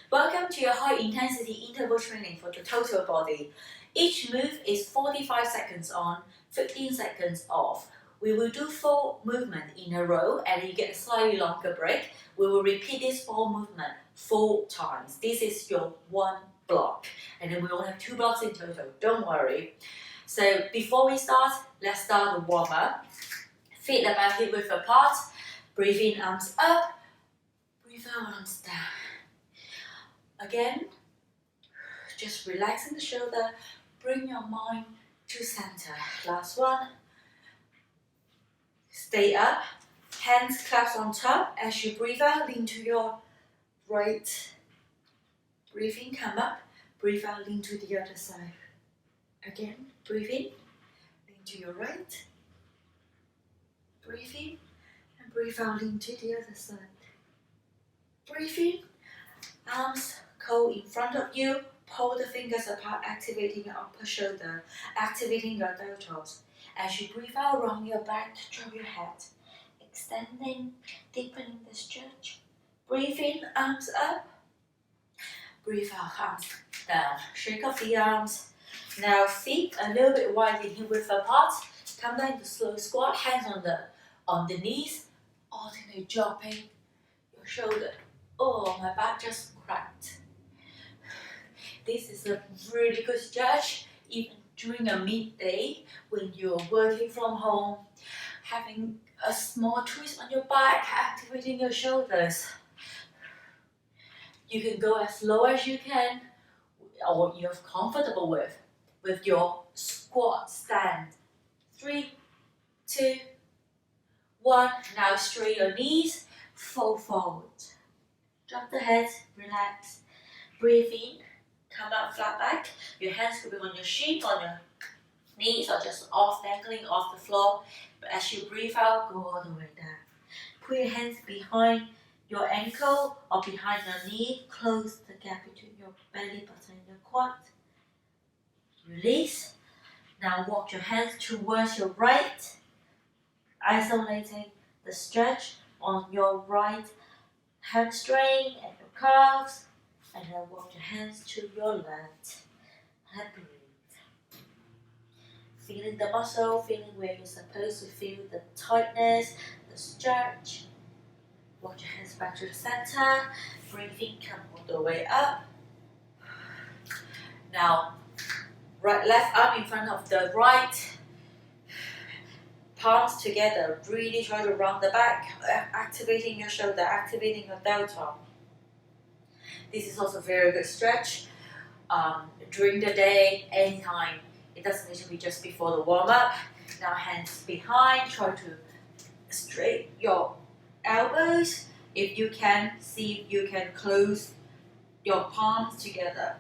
Welcome to your high intensity interval training for the total body. Each move is 45 seconds on, 15 seconds off. We will do 4 movements in a row and you get a slightly longer break. We will repeat this 4 movements 4 times. This is your 1 block. And then we will have 2 blocks in total, don't worry. So before we start, let's start the warm up. Feet about hip width apart. Breathe in, arms up. Breathe out, arms down. Again, just relaxing the shoulder, bring your mind to center. Last one. Stay up, hands clasped on top. As you breathe out, lean to your right. Breathe in, come up. Breathe out, lean to the other side. Again, breathe in, lean to your right. Breathe in, and breathe out, lean to the other side. Breathe in, arms curl in front of you, pull the fingers apart, activating your upper shoulder, activating your deltoids. As you breathe out, round your back, drop your head, extending, deepening the stretch. Breathe in, arms up. Breathe out, arms down. Shake off the arms. Now feet a little bit wide, hip width apart. Come down to slow squat, hands on the knees, alternate dropping your shoulder. Oh, my back just cracked. This is a really good stretch, even during a midday when you're working from home, having a small twist on your back, activating your shoulders. You can go as low as you can or you're comfortable with your squat stand. 3, 2, 1. Now straighten your knees, fold forward. Drop the head, relax. Breathe in, come up flat back. Your hands could be on your shin, on your knees, or just dangling off the floor. But as you breathe out, go all the way down. Put your hands behind your ankle or behind your knee. Close the gap between your belly button and your quad. Release. Now walk your hands towards your right, isolating the stretch on your right hamstring and your calves, and then walk your hands to your left and breathe. Feeling the muscle, feeling where you're supposed to feel the tightness, the stretch. Walk your hands back to the center. Breathing, come all the way up. Now, left arm in front of the right. Palms together. Really try to round the back, activating your shoulder, activating your deltoid. This is also a very good stretch during the day, anytime. It doesn't need to be just before the warm up. Now hands behind. Try to straighten your elbows. If you can, see if you can close your palms together.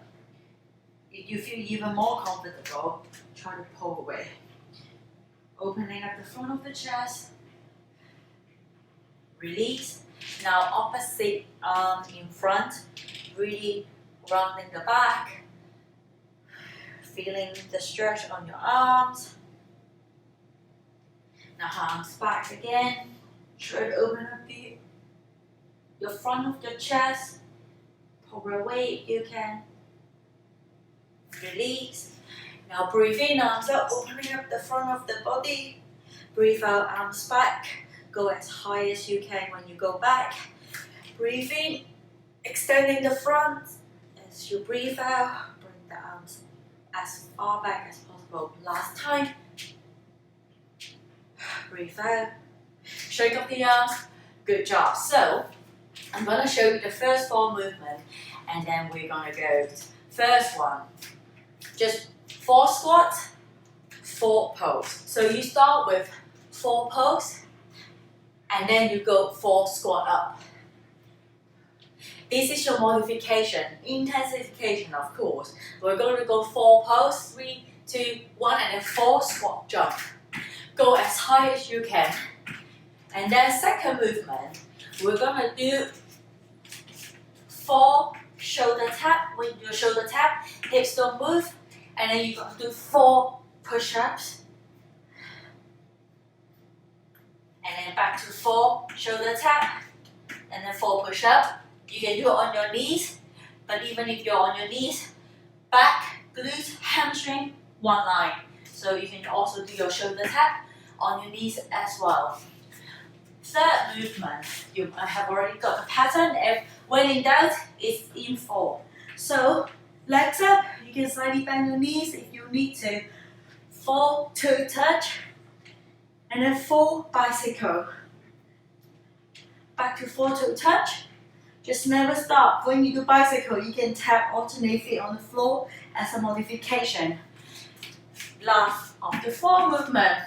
If you feel even more comfortable, try to pull away. Opening up the front of the chest. Release. Now opposite arm in front. Really rounding the back. Feeling the stretch on your arms. Now arms back again. Try to open up your front of your chest. Pull away if you can. Release. Now breathe in, arms up, opening up the front of the body. Breathe out, arms back. Go as high as you can when you go back. Breathe in, extending the front. As you breathe out, bring the arms as far back as possible. Last time. Breathe out. Shake up the arms. Good job. So, I'm going to show you the first 4 movements and then we're going to go first one. Just 4 squats, 4 pulls. So you start with 4 pulls and then you go 4 squat up. This is your modification, intensification of course. We're going to go 4 pulls, 3, 2, 1 and then 4 squat jump. Go as high as you can. And then second movement, we're going to do 4 shoulder tap. When you do a shoulder tap, hips don't move. And then you're going to do 4 push-ups. And then back to 4 shoulder tap. And then 4 push-ups. You can do it on your knees. But even if you're on your knees, back, glutes, hamstring, one line. So you can also do your shoulder tap on your knees as well. Third movement, you have already got the pattern. If when in doubt, it's in 4. So legs up, you can slightly bend your knees if you need to. 4 toe touch, and then 4 bicycle. Back to 4 toe touch. Just never stop. When you do bicycle, you can tap alternate feet on the floor as a modification. Last of the 4 movement.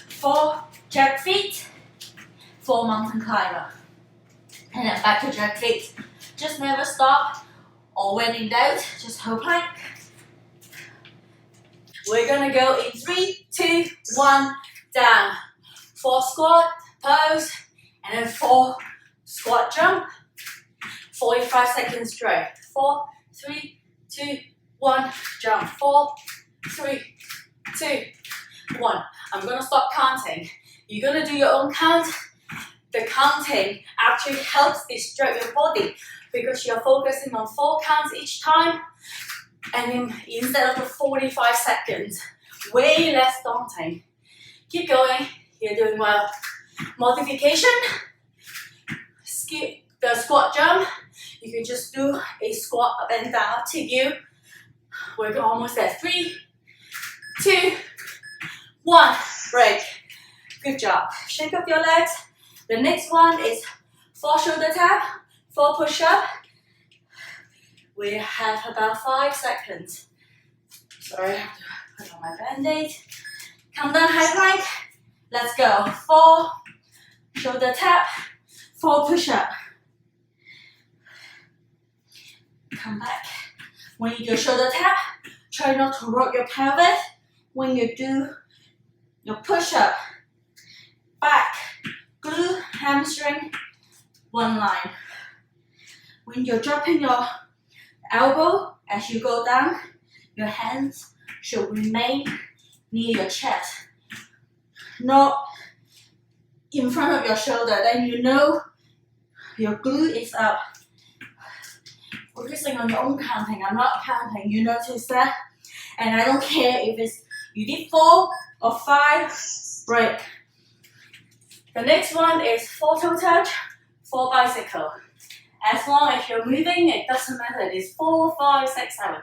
4 jack feet, 4 mountain climber. And then back to jack feet. Just never stop, or when in doubt, just hold plank. We're gonna go in 3, 2, 1, down. 4 squat, pose, and then 4 squat jump. 45 seconds straight. 4, 3, 2, 1, jump. 4, 3, 2, 1. I'm gonna stop counting. You're gonna do your own count. The counting actually helps distract your body because you're focusing on 4 counts each time, and then instead of the 45 seconds, way less daunting. Keep going, you're doing well. Modification, skip the squat jump. You can just do a squat up and down, up to you. We're almost there. 3, 2, 1, break. Good job. Shake up your legs. The next one is 4 shoulder tap, 4 push up. We have about 5 seconds. Sorry, I have to put on my band-aid. Come down, high plank. Let's go. 4 shoulder tap, 4 push up. Come back. When you do shoulder tap, try not to rock your pelvis. When you do your push up, back, glute, hamstring, one line. When you're dropping your elbow as you go down, your hands should remain near your chest, not in front of your shoulder. Then you know your glute is up. Focusing on your own counting. I'm not counting. You notice that? And I don't care if it's you did 4 or 5, break. The next one is 4 toe touch, 4 bicycle. As long as you're moving, it doesn't matter. It's 4, 5, 6, 7.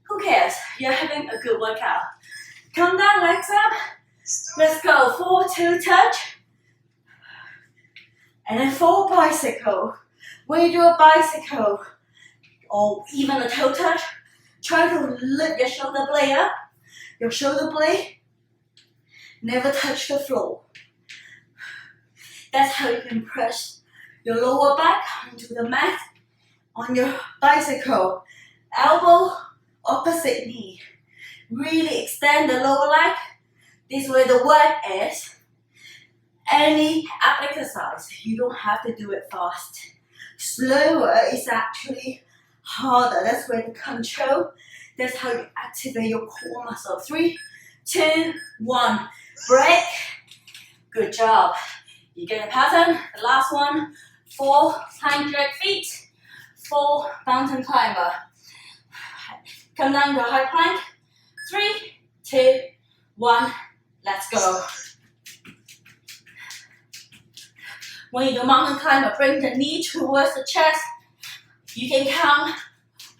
Who cares? You're having a good workout. Come down, legs up. Let's go. 4 toe touch. And then 4 bicycle. When you do a bicycle, or even a toe touch, try to lift your shoulder blade up. Your shoulder blade never touch the floor. That's how you can press your lower back onto the mat on your bicycle. Elbow opposite knee. Really extend the lower leg. This is where the work is. Any ab exercise, you don't have to do it fast. Slower is actually harder. That's where the control, that's how you activate your core muscle. 3, 2, 1, break. Good job. You get a pattern. The last one, 4 plank jack feet, 4 mountain climber. Come down to a high plank. 3, 2, 1, let's go. When you do mountain climber, bring the knee towards the chest. You can count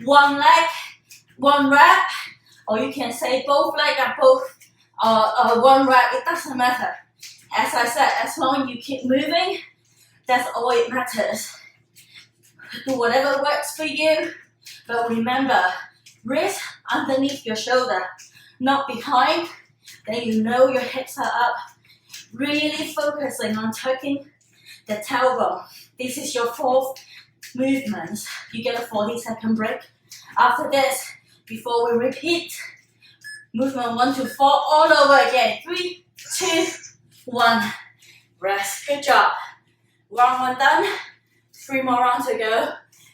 1 leg, 1 rep, or you can say both legs and both 1 rep. It doesn't matter. As I said, as long as you keep moving, that's all it matters. Do whatever works for you, but remember, wrist underneath your shoulder, not behind. Then you know your hips are up. Really focusing on tucking the tailbone. This is your 4th movement. You get a 40-second break. After this, before we repeat, movement 1 to 4, all over again. 3, 2, 1. Rest. Good job. Round 1 done. 3 more rounds to go.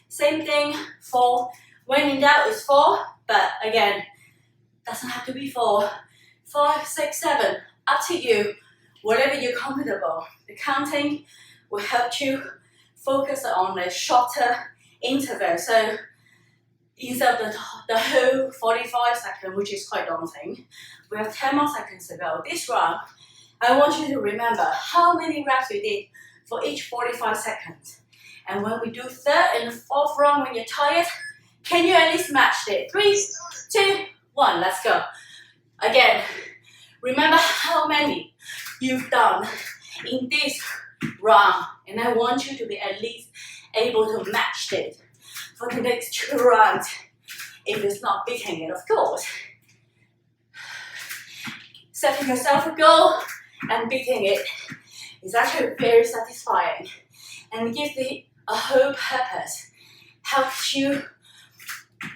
Same thing. 4. When in doubt, it's 4. But again, doesn't have to be 4. 5, 6, 7. Up to you. Whatever you're comfortable. The counting will help you focus on a shorter interval. So instead of the whole 45 seconds, which is quite daunting. We have 10 more seconds to go. This round, I want you to remember how many reps you did for each 45 seconds. And when we do third and fourth round, when you're tired, can you at least match it? 3, 2, 1, let's go. Again, remember how many you've done in this round, and I want you to be at least able to match it for the next 2 rounds, if it's not beating it, of course. Setting yourself a goal and beating it is actually very satisfying, and it gives it a whole purpose. Helps you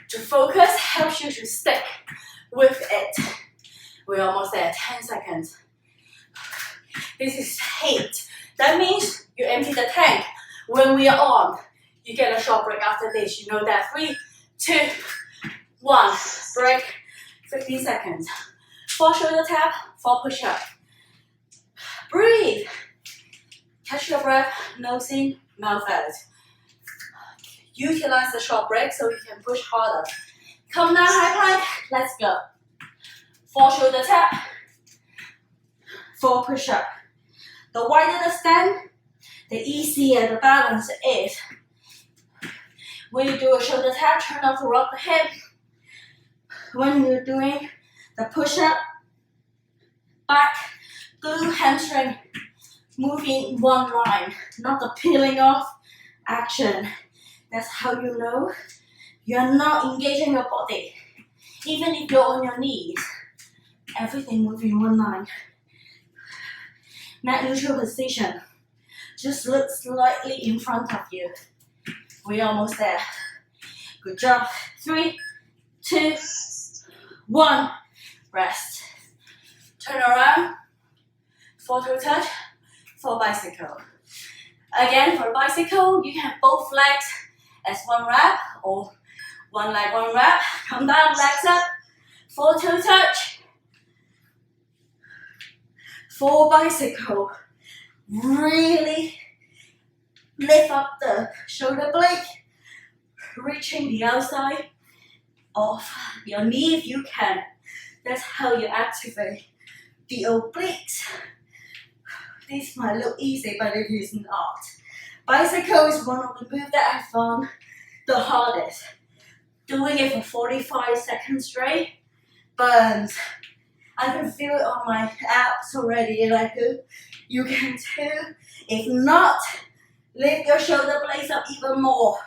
to focus, helps you to stick with it. We're almost there, 10 seconds. This is HIIT. That means you empty the tank. When we are on, you get a short break after this. You know that. 3, 2, 1. Break. 15 seconds. 4 shoulder tap, 4 push-up. Breathe. Catch your breath, nose in, mouth out. Utilize the short break so you can push harder. Come down, high plank. Let's go. 4 shoulder tap, 4 push-up. The wider the stand, the easier the balance is. When you do a shoulder tap, try not to rock the hip. When you're doing the push-up, back, glute, hamstring, moving in one line, not the peeling off action. That's how you know you're not engaging your body. Even if you're on your knees, everything moving in one line. Neck neutral position. Just look slightly in front of you. We're almost there. Good job. 3, 2, 1. Rest. Turn around. 4 toe touch. 4 bicycle. Again, for bicycle, you can have both legs as 1 rep or 1 leg, 1 rep. Come down, legs up. 4 toe touch. 4 bicycle. Really lift up the shoulder blade, reaching the outside of your knee if you can. That's how you activate the obliques. This might look easy, but it is not. Bicycle is one of the moves that I found the hardest. Doing it for 45 seconds straight burns. I can feel it on my abs already, like you can too. If not, lift your shoulder blades up even more.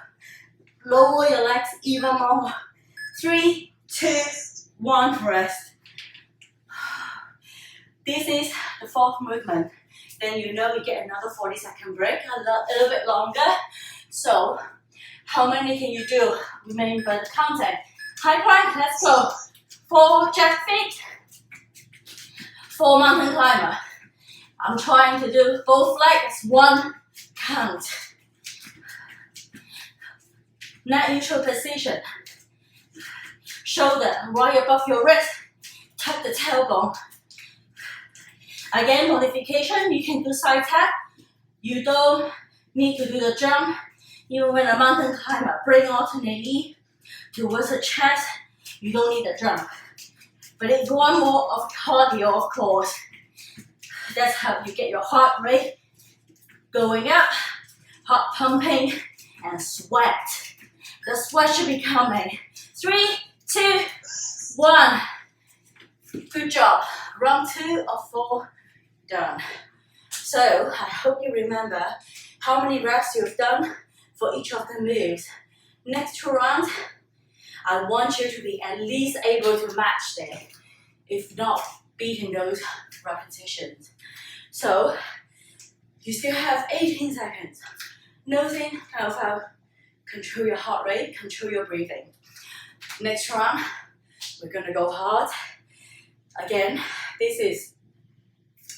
Lower your legs even more. 3, 2, 1, rest. This is the 4th movement. Then you know we get another 40-second break, a little bit longer. So, how many can you do? Remember the counting. High plank, let's go. 4 jack feet. 4 mountain climber. I'm trying to do both legs, 1 count. Neck neutral position. Shoulder right above your wrist. Tuck the tailbone. Again, modification, you can do side tap. You don't need to do the jump. Even when a mountain climber, bring alternate knee towards the chest. You don't need the jump. But it's one more of cardio, of course. That's how you get your heart rate going up, heart pumping, and sweat. The sweat should be coming. 3, 2, 1. Good job. Round 2 of 4 done. So I hope you remember how many reps you've done for each of the moves. Next 2 rounds, I want you to be at least able to match them, if not beating those repetitions. So you still have 18 seconds. Nose in, mouth out. Control your heart rate, control your breathing. Next round, we're gonna go hard. Again, this is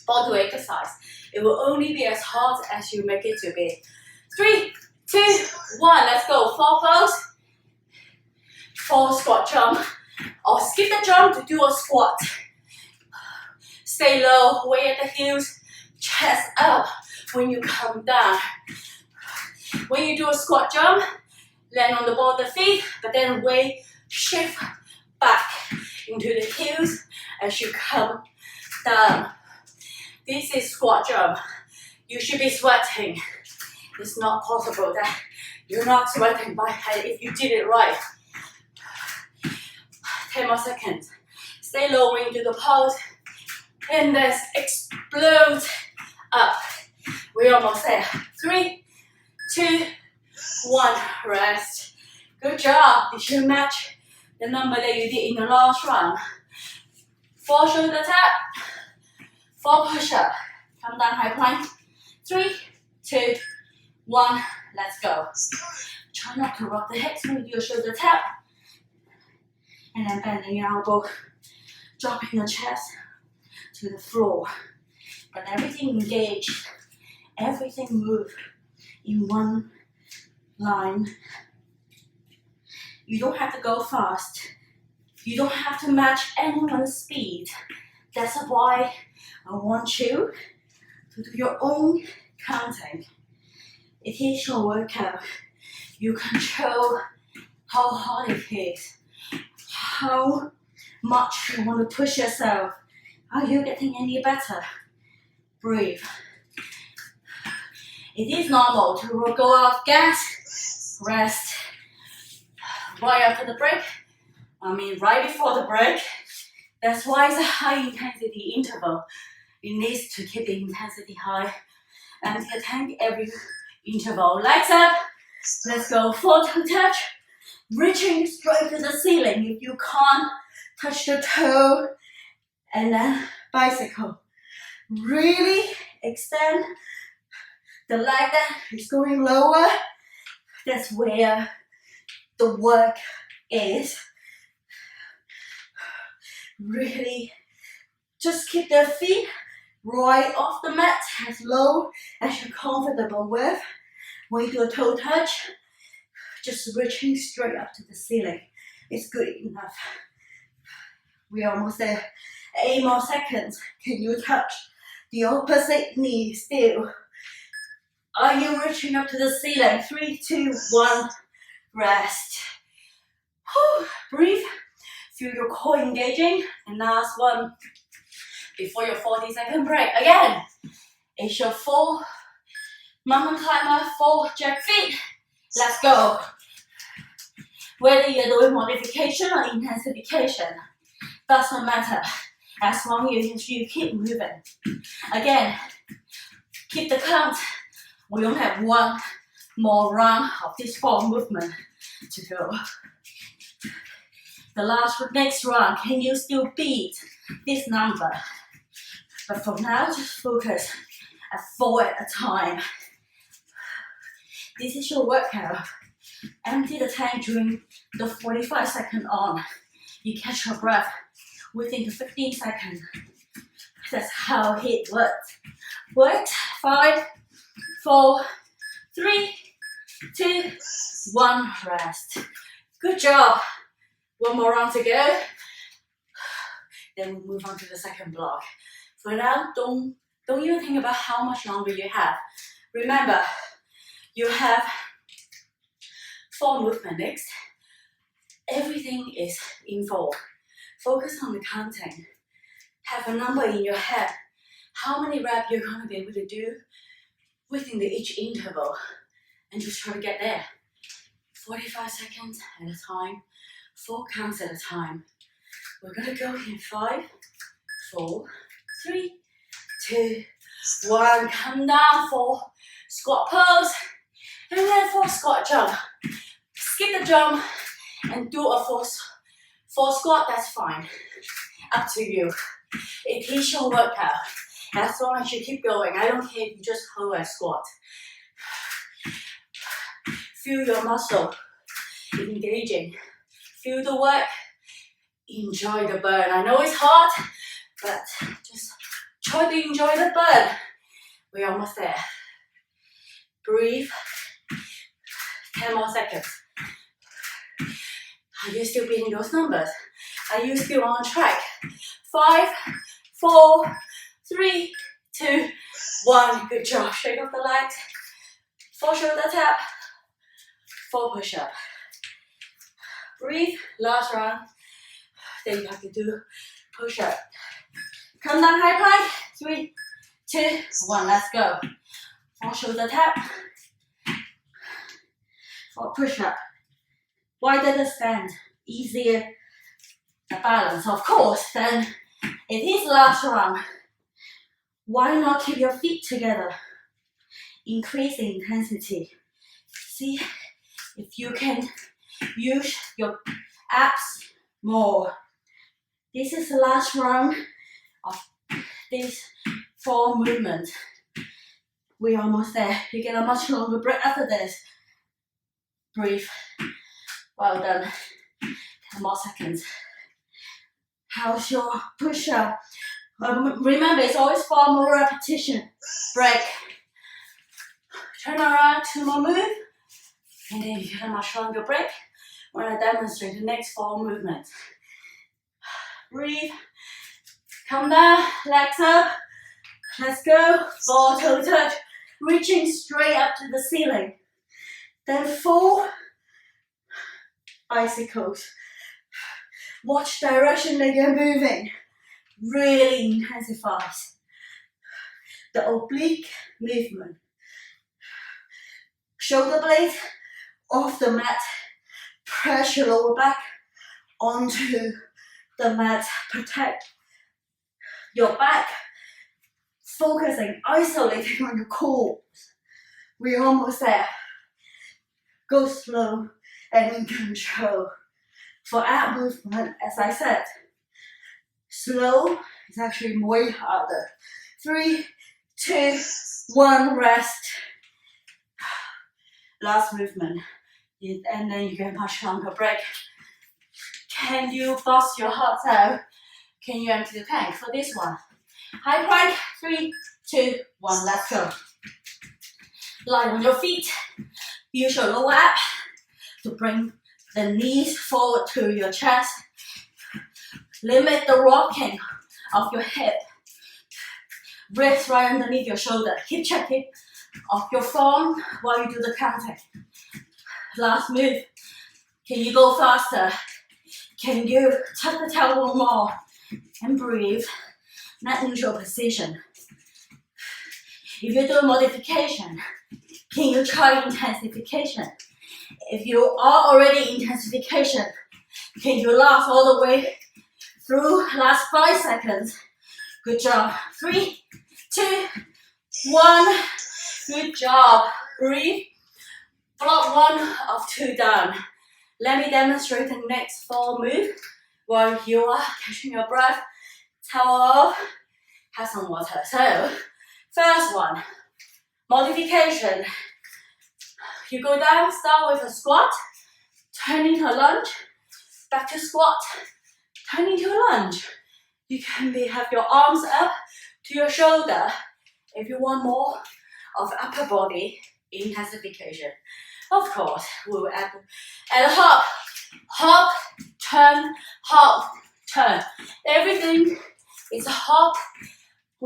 body weight exercise. It will only be as hard as you make it to be. 3, 2, 1, let's go. 4 pose, 4 squat jump, or skip the jump to do a squat. Stay low, weight at the heels, chest up when you come down. When you do a squat jump, land on the ball of the feet, but then weight shift back into the heels as you come down. This is squat jump. You should be sweating. It's not possible that you're not sweating by if you did it right. 10 more seconds. Stay low into the pose and then explode up. We're almost there. 3, 2, 1. Rest. Good job. You should match the number that you did in the last round. 4 shoulder tap. 4 push-up. Come down high plank. 3, 2, 1. Let's go. Try not to rock the hips with your shoulder tap. And then bending your elbow. Dropping the chest to the floor. But everything engaged. Everything moved in one line. You don't have to go fast. You don't have to match anyone's speed. That's why I want you to do your own counting. It is your workout. You control how hard it is, how much you want to push yourself. Are you getting any better? Breathe. It is normal to go off gas, rest. Right after the break, right before the break. That's why it's a high intensity interval. It needs to keep the intensity high. Empty the tank every interval. Legs up. Let's go. 4 toe touch. Reaching straight to the ceiling. If you can't touch the toe, and then bicycle. Really extend the leg that is going lower. That's where the work is. Really just keep the feet right off the mat as low as you're comfortable with. When you do a toe touch, just reaching straight up to the ceiling. It's good enough. We're almost there. 8 more seconds. Can you touch the opposite knee still? Are you reaching up to the ceiling? 3, 2, 1. Rest. Whew. Breathe. Feel your core engaging. And last one. Before your 40-second break. Again. It's your 4 mountain climber, 4 jack feet. Let's go. Whether you're doing modification or intensification, doesn't matter. As long as you keep moving. Again, keep the count. We only have 1 more round of this 4 movement to go. The next round, can you still beat this number? But for now, just focus at 4 at a time. This is your workout. Empty the tank during the 45-second on. You catch your breath within the 15 seconds. That's how HIIT works. Worked. 5, 4, 3, 2, 1. Rest. Good job. 1 more round to go. Then we'll move on to the second block. For now, don't even think about how much longer you have. Remember, you have 4 movements next. Everything is in 4. Focus on the counting. Have a number in your head. How many reps you're going to be able to do within each interval. And just try to get there. 45 seconds at a time. 4 counts at a time. We're going to go in 5, 4, 3, 2, 1. Come down for squat pose. And then for squat jump. Skip the jump and do a full squat, that's fine. Up to you. It is your workout. As long as you keep going, I don't care if you just hold a squat. Feel your muscle engaging. Feel the work. Enjoy the burn. I know it's hard, but just try to enjoy the burn. We're almost there. Breathe. 10 more seconds. Are you still beating those numbers? Are you still on track? 5, 4, 3, 2, 1. Good job. Shake off the legs. 4 shoulder tap. 4 push-up. Breathe, last round. Then you have to do push-up. Come down, high plank. 3, 2, 1, let's go. 4 shoulder tap. 4 push-up. Wider the stand, easier the balance. Of course, then it is last round. Why not keep your feet together? Increase the intensity. See if you can use your abs more. This is the last round of this 4 movements. We're almost there. You get a much longer break after this. Breathe. Well done. 10 more seconds. How's your push-up? Remember, it's always 4 more repetition. Break. Turn around, 2 more move. And then you get a much longer break when I demonstrate the next 4 movements. Breathe. Come down, legs up. Let's go. 4 toe touch. Reaching straight up to the ceiling. Then 4 bicycles. Watch direction that you're moving. Really intensifies the oblique movement. Shoulder blades off the mat. Pressure lower back onto the mat. Protect your back. Focusing, isolating on your core. We're almost there. Go slow and in control. For ab movement, as I said, slow is actually way harder. 3, 2, 1, rest. Last movement. And then you get much longer break. Can you bust your heart out? Can you empty the tank for this one? High plank, 3, 2, 1, let's go. Lie on your feet. Use your lower ab to bring the knees forward to your chest. Limit the rocking of your hip. Wrist right underneath your shoulder. Keep checking of your form while you do the counting. Last move. Can you go faster? Can you tuck the tailbone more? And breathe. Net neutral position. If you do a modification, can you try intensification? If you are already intensification, can you last all the way through last 5 seconds? Good job. 3, 2, 1. Good job. Breathe. Block 1 of 2 done. Let me demonstrate the next 4 move while you are catching your breath. Towel off. Have some water. So, first one, modification. You go down, start with a squat, turn into a lunge, back to squat, turn into a lunge. You can have your arms up to your shoulder if you want more of upper body intensification. Of course, we'll add and hop, hop, turn, hop, turn. Everything is a hop.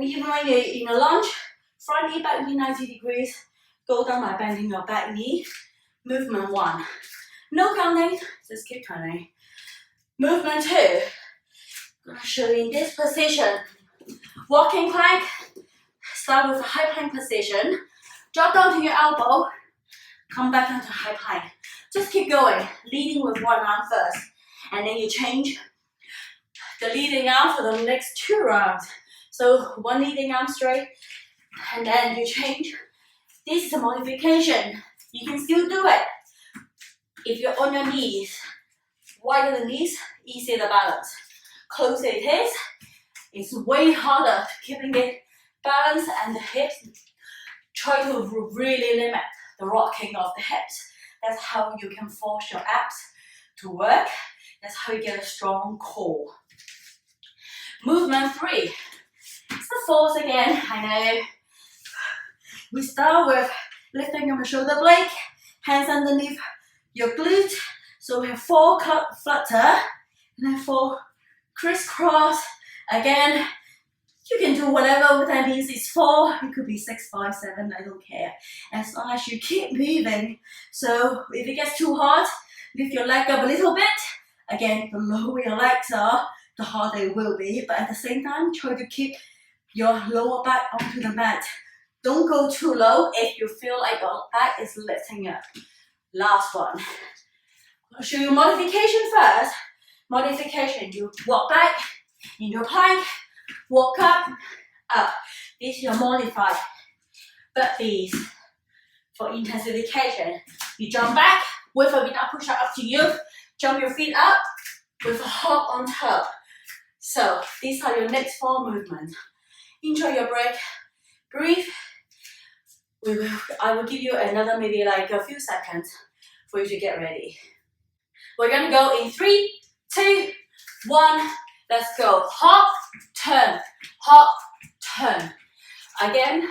Even when you're in a lunge, front knee, back knee 90 degrees. Go down by bending your back knee. Movement 1. No counting, just keep turning. Movement 2. I'm going to show you in this position. Walking plank. Start with a high plank position. Drop down to your elbow. Come back into high plank. Just keep going, leading with one arm first. And then you change the leading arm for the next 2 rounds. So one leading arm straight, and then you change. This is a modification. You can still do it. If you're on your knees, wider the knees, easier the balance. Closer it is, it's way harder keeping it balanced and the hips. Try to really limit the rocking of the hips. That's how you can force your abs to work. That's how you get a strong core. Movement 3. It's the force again, I know. We start with lifting your shoulder blade, hands underneath your glute. So we have 4 flutter, and then 4 crisscross. Again, You can do whatever that is. It's 4, it could be 6, 5, 7, I don't care. As long as you keep moving. So if it gets too hard, lift your leg up a little bit. Again, the lower your legs are, the harder it will be. But at the same time, try to keep your lower back onto the mat. Don't go too low if you feel like your back is lifting up. Last one. I'll show you modification first. Modification, you walk back into plank, walk up, up. This is your modified burpees. For intensification, you jump back with a without push-up, up to you. Jump your feet up with a hop on top. So these are your next 4 movements. Enjoy your break. Breathe. I will give you another maybe like a few seconds for you to get ready. We're gonna go in 3, 2, 1. Let's go. Hop, turn, hop, turn. Again,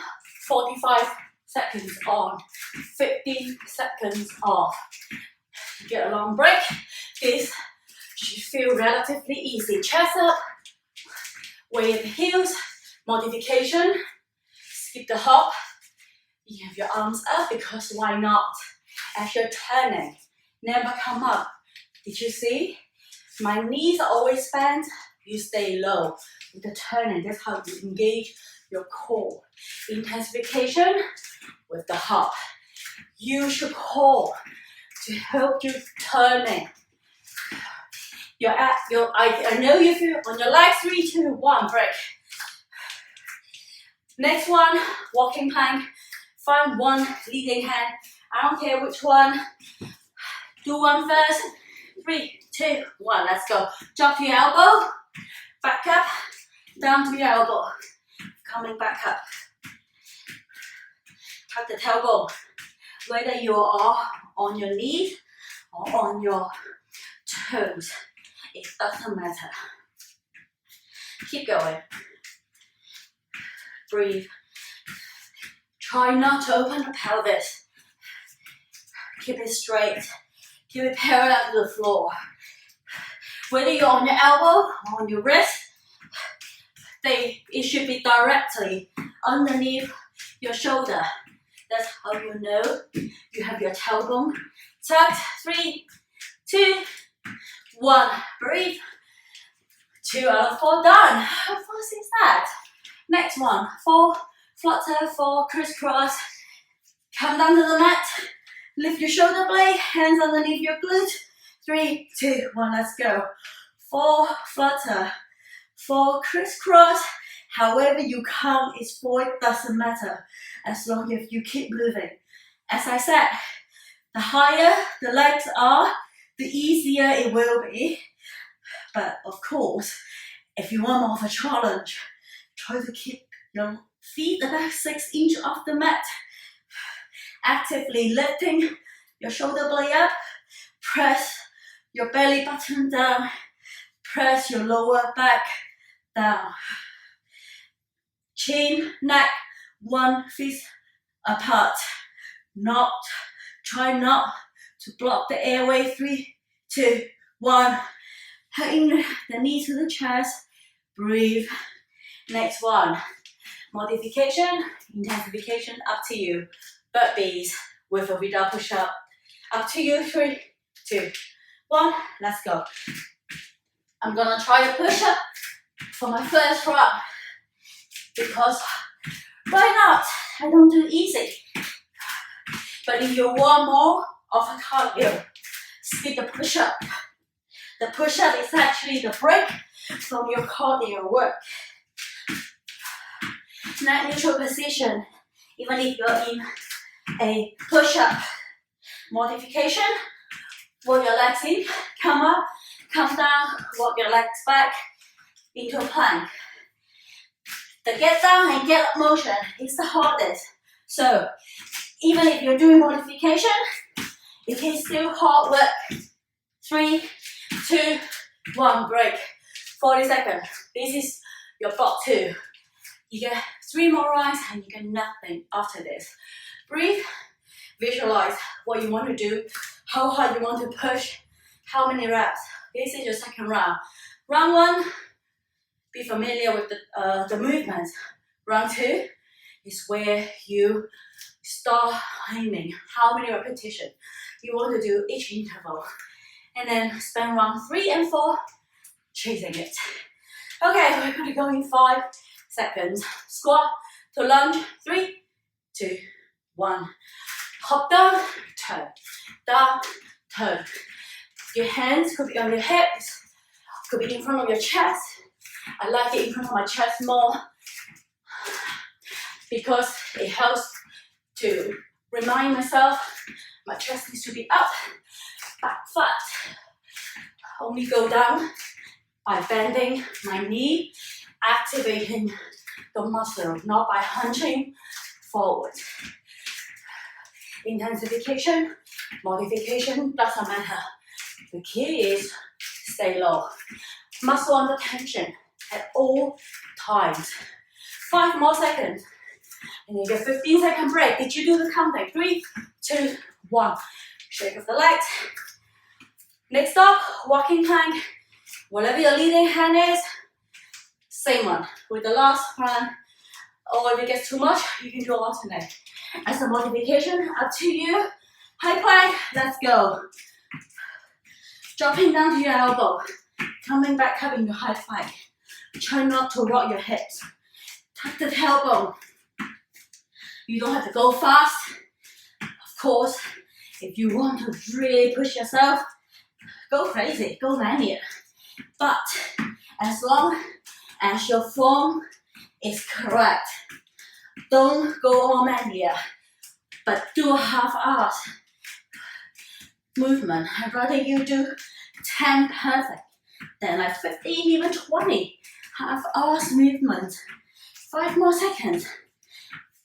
45 seconds on, 15 seconds off. Get a long break. This should feel relatively easy. Chest up, weight the heels, modification. Skip the hop. You have your arms up because why not? As you're turning, never come up. Did you see? My knees are always bent. You stay low with the turning. That's how you engage your core. Intensification with the hop. Use your core to help you turning. I know you feel on your legs. 3, 2, 1, break. Next one, walking plank. Find one leading hand. I don't care which one. Do one first. 3, 2, 1. Let's go. Jump to your elbow. Back up. Down to your elbow. Coming back up. Tuck the tailbone. Whether you are on your knees or on your toes, it doesn't matter. Keep going. Breathe. Try not to open the pelvis. Keep it straight. Keep it parallel to the floor. Whether you're on your elbow or on your wrist, it should be directly underneath your shoulder. That's how you know you have your tailbone tucked. 3, 2, 1. Breathe. 2 out of 4 done. How fast is that? Next one. 4 flutter, 4 crisscross. Come down to the mat. Lift your shoulder blade. Hands underneath your glute. 3, 2, 1. Let's go. 4 flutter, 4 crisscross. However you count is 4. It doesn't matter as long as you keep moving. As I said, the higher the legs are, the easier it will be. But of course, if you want more of a challenge, try to keep your feet about 6 inches off the mat. Actively lifting your shoulder blade up. Press your belly button down. Press your lower back down. Chin, neck, 1 fist apart. Try not to block the airway. 3, 2, 1. Hang the knee to the chest. Breathe. Next one. Modification, intensification, up to you. Burpees with or without push-up. Up to you. 3, 2, 1. Let's go. I'm gonna try a push-up for my first run because why not? I don't do easy. But if you want more of a cardio, skip the push-up. The push-up is actually the break from your cardio work. Neck neutral position, even if you're in a push-up. Modification, walk your legs in, come up, come down, walk your legs back into a plank. The get down and get up motion is the hardest. So even if you're doing modification, it is still hard work. 3, 2, 1, break. 40 seconds. This is your block 2. You get 3 more rounds and you get nothing after this. Breathe. Visualize what you want to do, how hard you want to push, how many reps. This is your second round. Round 1, be familiar with the movements. Round 2 is where you start aiming how many repetitions you want to do each interval. And then spend round 3 and 4 chasing it. Okay, we're going to go in 5 seconds. Squat to lunge. 3, 2, 1. Hop down, turn, down, turn. Your hands could be on your hips, could be in front of your chest. I like it in front of my chest more because it helps to remind myself my chest needs to be up, back flat. Only go down by bending my knee, activating the muscle, not by hunching forward. Intensification, modification, doesn't matter. The key is stay low. Muscle under tension at all times. 5 more seconds. And you get 15-second break. Did you do the counting? 3, 2, 1. Shake off the legs. Next up, walking plank. Whatever your leading hand is, same one. With the last one, or if it gets too much, you can do alternate. As a modification, up to you. High plank, let's go. Dropping down to your elbow. Coming back up in your high plank. Try not to rock your hips. Tuck the tailbone. You don't have to go fast. Of course, if you want to really push yourself, go crazy, go mania. But as long as your form is correct, don't go all mania, but do a half-ass movement. I'd rather you do 10 perfect than like 15, even 20 half-ass movement. 5 more seconds.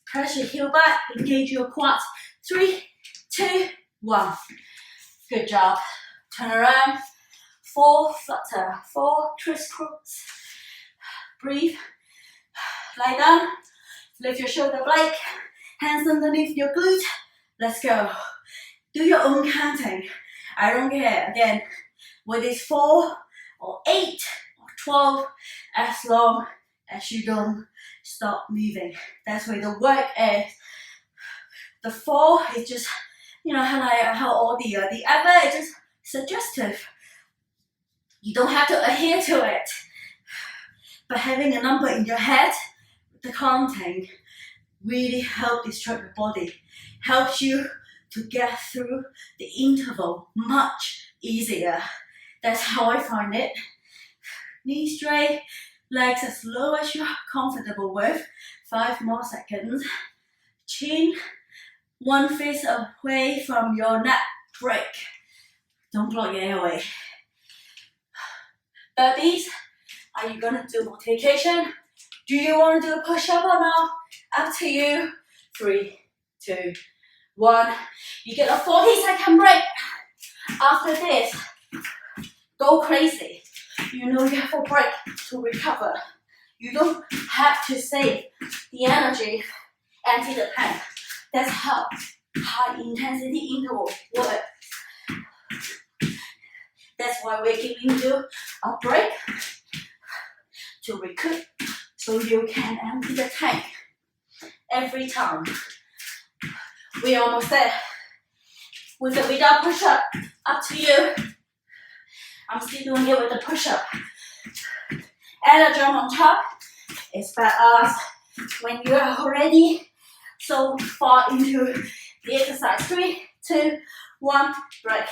Press your heel back, engage your quads. 3, 2, 1. Good job. Turn around. 4 flutter, 4 crisscross. Breathe. Lie down. Lift your shoulder blade. Hands underneath your glute. Let's go. Do your own counting. I don't care. Again, whether it's 4 or 8 or 12, as long as you don't stop moving. That's where the work is. The 4 is just, you know, how all the other is just suggestive. You don't have to adhere to it. But having a number in your head, the counting, really helps distract the body. Helps you to get through the interval much easier. That's how I find it. Knees straight, legs as low as you're comfortable with. 5 more seconds. Chin 1 fist away from your neck break. Don't block your airway. Burpees. Are you gonna do multiplication? Do you want to do a push-up or not? Up to you. 3, 2, 1. You get a 40-second break. After this, go crazy. You know you have a break to recover. You don't have to save the energy, empty the tank. That's how high intensity interval works. That's why we're giving you a break to recoup so you can empty the tank every time. We're almost there. With or without push-up, up to you. I'm still doing it with the push-up. Add a jump on top. It's badass when you are already so far into the exercise. 3, 2, 1, break.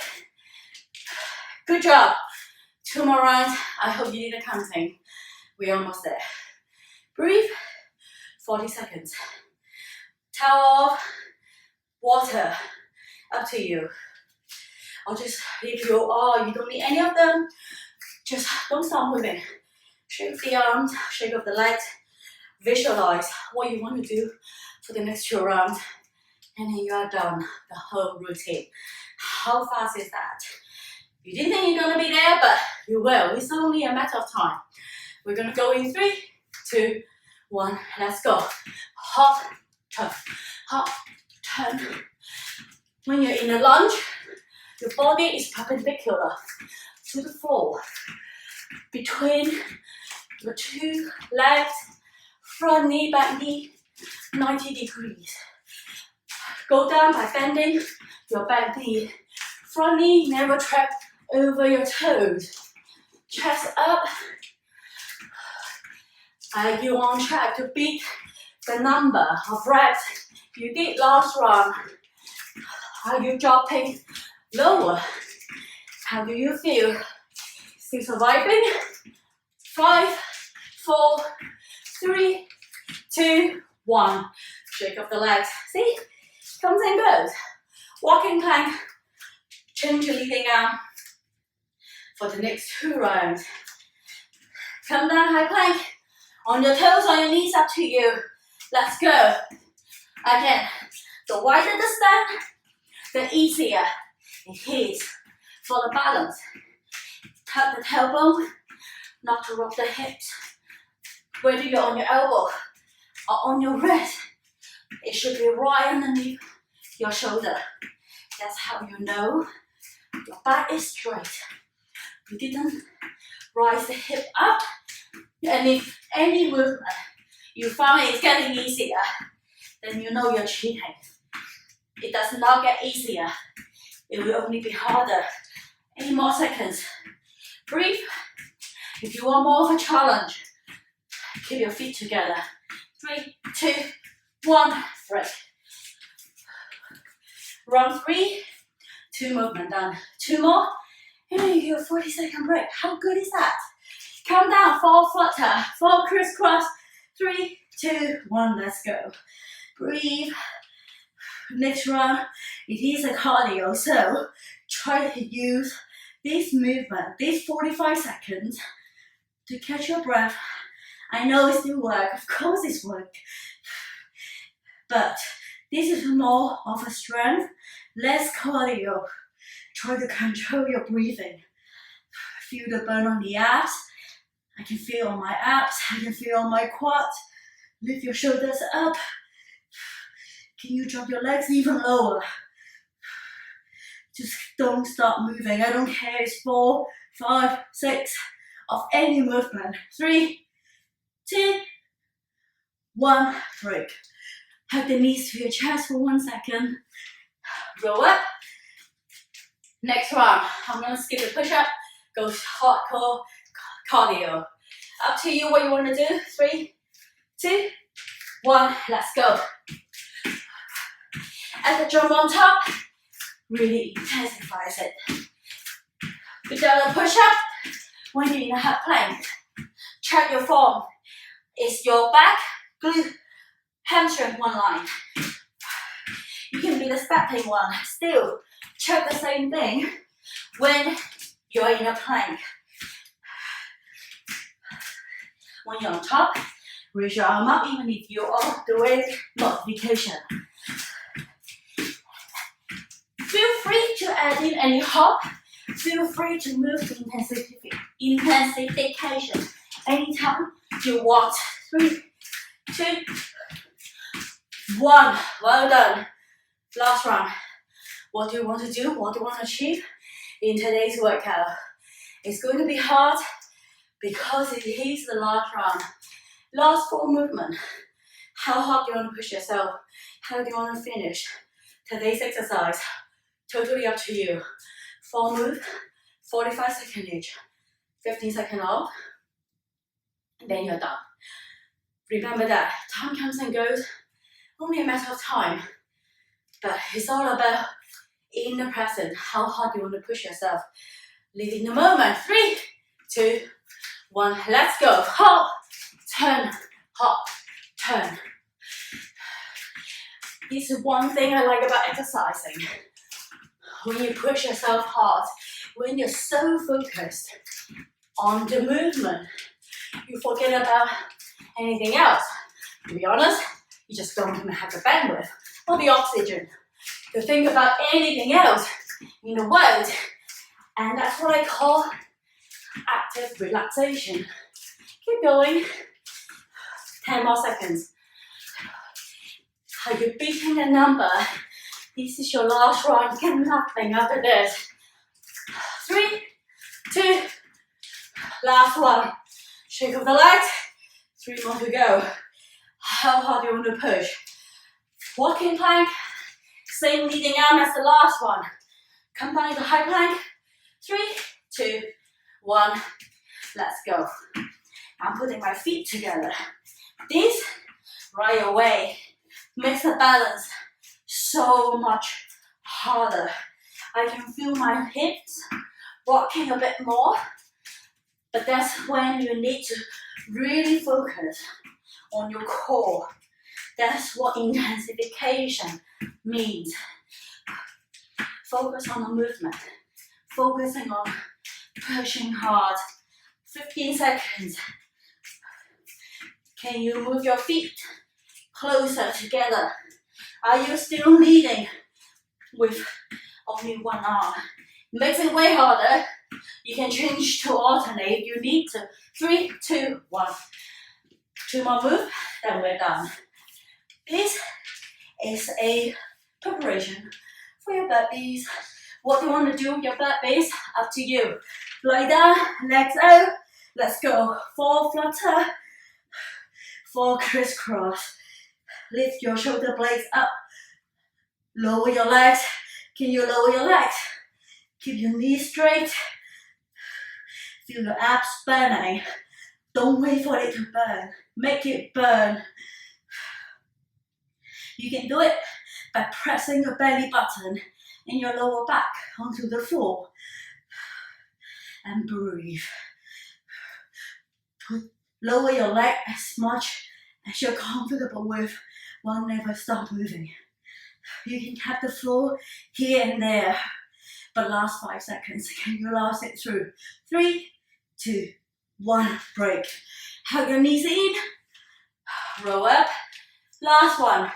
Good job. 2 more rounds. I hope you did the counting. We're almost there. Breathe. 40 seconds. Towel off. Water. Up to you. I'll just leave you all. You don't need any of them. Just don't stop moving. Shake the arms, shake off the legs. Visualize what you want to do for the next 2 rounds. And then you are done the whole routine. How fast is that? You didn't think you're going to be there, but you will. It's only a matter of time. We're going to go in 3, 2, 1. Let's go. Hop, turn. Hop, turn. When you're in a lunge, your body is perpendicular to the floor. Between your two legs, front knee, back knee, 90 degrees. Go down by bending your back knee. Front knee, never trap over your toes. Chest up. Are you on track to beat the number of reps you did last round? Are you dropping lower? How do you feel? Still surviving? 5, 4, 3, 2, 1. Shake off the legs. See? Comes and goes. Walking plank. Change your leading arm for the next 2 rounds. Come down, high plank. On your toes, on your knees, up to you. Let's go. Again, the wider the stand, the easier it is for the balance. Tuck the tailbone, not to rock the hips. Whether you're on your elbow or on your wrist, it should be right underneath your shoulder. That's how you know your back is straight. You didn't rise the hip up. And if any movement you find it's getting easier, then you know you're cheating. It does not get easier. It will only be harder. 8 more seconds. Breathe. If you want more of a challenge, keep your feet together. 3, 2, 1, break. Round 3, 2 movement done. 2 more, and then you get a 40-second break. How good is that? Count down, 4 flutter, 4 crisscross, 3, 2, 1, let's go. Breathe. Next round, it is a cardio, so try to use this movement, these 45 seconds to catch your breath. I know it's still work, of course it's work, but this is more of a strength, less cardio. Try to control your breathing. Feel the burn on the abs. I can feel on my abs, I can feel on my quads. Lift your shoulders up. Can you drop your legs even lower? Just don't stop moving. I don't care, it's 4, 5, 6 of any movement. 3, 2, 1, break. Hug the knees to your chest for 1 second. Roll up. Next round, I'm gonna skip the push-up. Go hardcore cardio. Up to you what you wanna do. 3, 2, 1, let's go. As the jump on top, really intensifies it. Without a push-up, when you're in a hip plank, check your form. Is your back, glute, hamstring one line? You can be the stepping one. Still, check the same thing when you're in a plank. When you're on top, raise your arm up even if you are doing modification. Feel free to add in any hop. Feel free to move the intensification anytime you want. 3, 2, 1. Well done. Last round. What do you want to do? What do you want to achieve in today's workout? It's going to be hard because it is the last round. Last 4 movements. How hard do you want to push yourself? How do you want to finish today's exercise? Totally up to you. 4 moves, 45 seconds each. 15 seconds off, then you're done. Remember that time comes and goes, only a matter of time. But it's all about in the present, how hard you want to push yourself. Live in the moment. 3, 2, 1, let's go. Hop, turn, hop, turn. This is one thing I like about exercising. When you push yourself hard, when you're so focused on the movement, you forget about anything else. To be honest, you just don't even have the bandwidth or the oxygen to think about anything else in the world. And that's what I call active relaxation. Keep going. 10 more seconds. Are you beating the number? This is your last round. You get nothing after this. 3, 2, last one. Shake off the legs. 3 more to go. How hard do you want to push? Walking plank. Same leading arm as the last one. Come down into high plank. 3, 2, 1. Let's go. I'm putting my feet together. This right away makes the balance so much harder. I can feel my hips rocking a bit more, but that's when you need to really focus on your core. That's what intensification means. Focus on the movement, focusing on pushing hard. 15 seconds. Can you move your feet closer together? Are you still leading with only one arm? Makes it way harder. You can change to alternate if you need to. 3, 2, 1. 2 more moves, then we're done. This is a preparation for your burpees. What do you want to do with your burpees? Up to you. Lie down, legs out. Let's go. 4 flutter, 4 crisscross. Lift your shoulder blades up. Lower your legs. Can you lower your legs? Keep your knees straight. Feel your abs burning. Don't wait for it to burn. Make it burn. You can do it by pressing your belly button and your lower back onto the floor. And breathe. Lower your leg as much as you're comfortable with while never stop moving. You can tap the floor here and there, but last 5 seconds. Can you last it through? 3, 2, 1, break. Hug your knees in, roll up. Last one.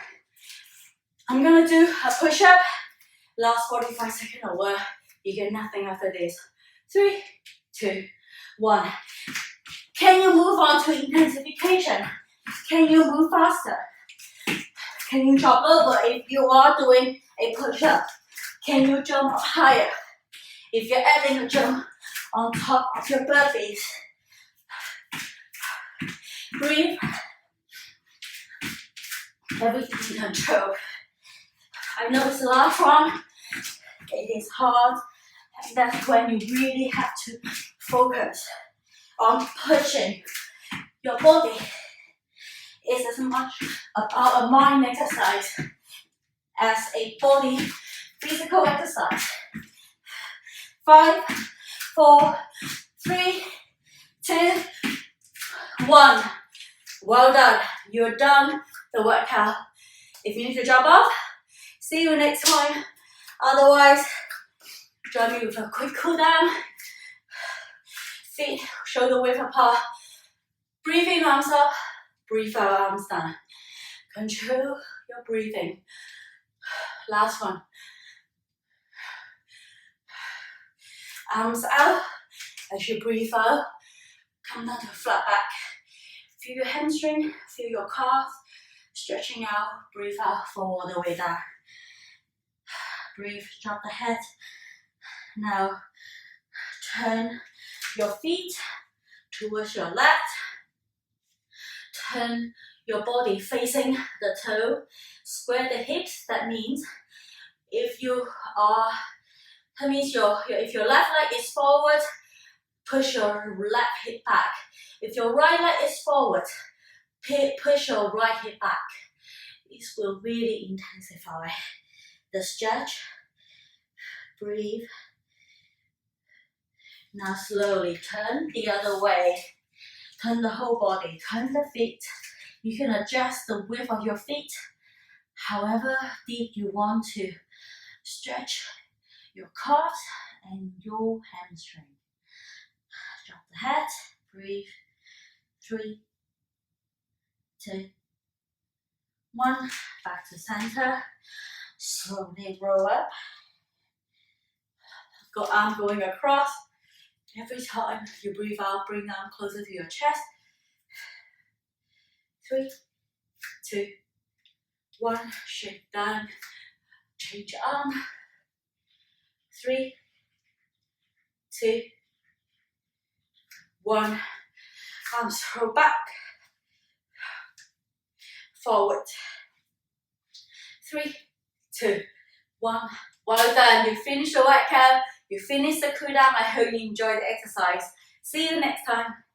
I'm gonna do a push-up. Last 45 seconds or more. You get nothing after this. 3, 2, 1. Can you move on to intensification? Can you move faster? Can you jump over if you are doing a push-up? Can you jump up higher? If you're adding a jump on top of your burpees. Breathe. Everything in control. I know it's the last one. It is hard. And that's when you really have to focus on pushing your body. It's as much about a mind exercise as a body physical exercise. 5, 4, 3, 2, 1. Well done. You're done the workout. If you need to jump off, see you next time. Otherwise, join me with a quick cool down. Feet shoulder width apart. Breathe in, arms up. Breathe out, arms down. Control your breathing. Last one. Arms out. As you breathe out, come down to a flat back. Feel your hamstring, feel your calf. Stretching out, breathe out, fall all the way down. Breathe, drop the head. Now, turn your feet towards your left. Turn your body facing the toe. Square the hips. That means if your left leg is forward, push your left hip back. If your right leg is forward, push your right hip back. This will really intensify the stretch. Breathe. Now slowly turn the other way. Turn the whole body, turn the feet. You can adjust the width of your feet however deep you want to. Stretch your calves and your hamstring. Drop the head, breathe. 3, 2, 1. Back to center. Slowly roll up. Arm going across. Every time you breathe out, bring arm closer to your chest. 3, 2, 1. Shake down. Change arm. 3, 2, 1. Arms roll back. Forward. 3, 2, 1. Well done. You finished the workout. You finished the cool down. I hope you enjoyed the exercise. See you next time.